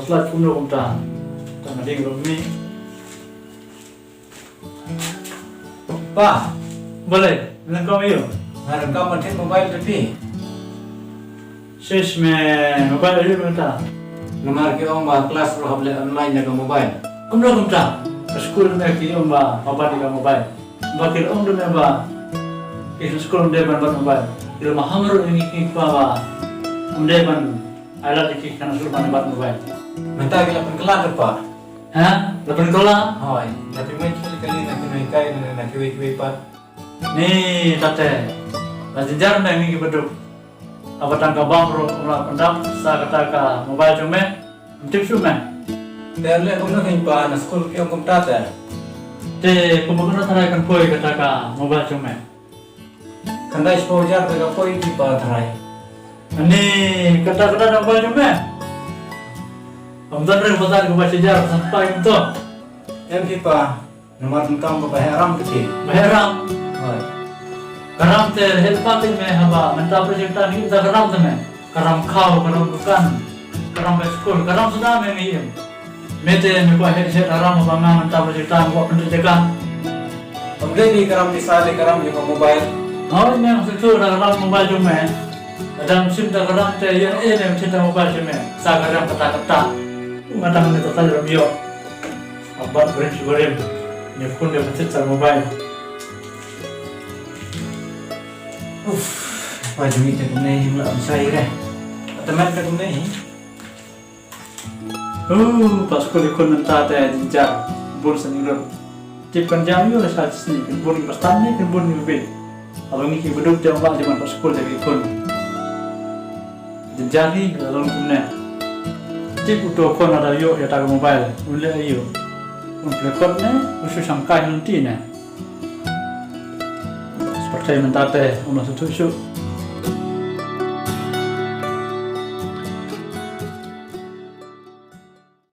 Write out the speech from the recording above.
slide kumno kumta tama ding romi Pa, boleh bilang kau iyo ngarep ka man mobile tapi. shesh me mobile iyo kumta Nomor ke ba kelas ro hable online jaga mobile. kumno kumta school me ki ba apa di mobile bakil do me ba ki school de ban mobile il mahamro ini ki ba ban ala di ki kana sur ban mobile Menta gila penkelan pa. ha lapan kola Hoy, tapi mai kali na kinai kai na kiwi pa. ni tate lajar na ini ki beduk apa tangka bangro ula pendam sa kata ka mobile jume tip sume Terle umno hin pa na school ke kum tata. te kumaguna tarai kan poi kata ka mobile jume Kandai exposure daga poi di pa tharai. ani kata mobile jume amdan re bazar ko bache jar sampai to Em pi pa nomor kam pa haram ti. meheram Hoy. karam te helpati me haba menta project ni ta karam te me karam khao karam bukan karam school karam sudah me ni mete me ko he se aram ba ma menta project ko pendidikan Amle ni karam di sale karam di mobile. oh ni ang setu karam mobile jume dalam sim ta karam te ya ne cerita mobile jume sa karam kata matang ni total rabio abad branch gorem ni pun dia cerita mobile Pa jumi te kumne himla amsai re. Atamat ka kumne hi. pas ko di kon ta ta jinjar bur sanirot tip kan jam yo sa sini kan bur ni pastan ni kan bur ni be abang ni ki beduk jam ba jaman pas ko jadi kon jinjar ni lalu kumne tip uto kon ada yo ya ta mobile ule yo untuk kon ne usu sangkai nanti ne seperti mentate uno setuju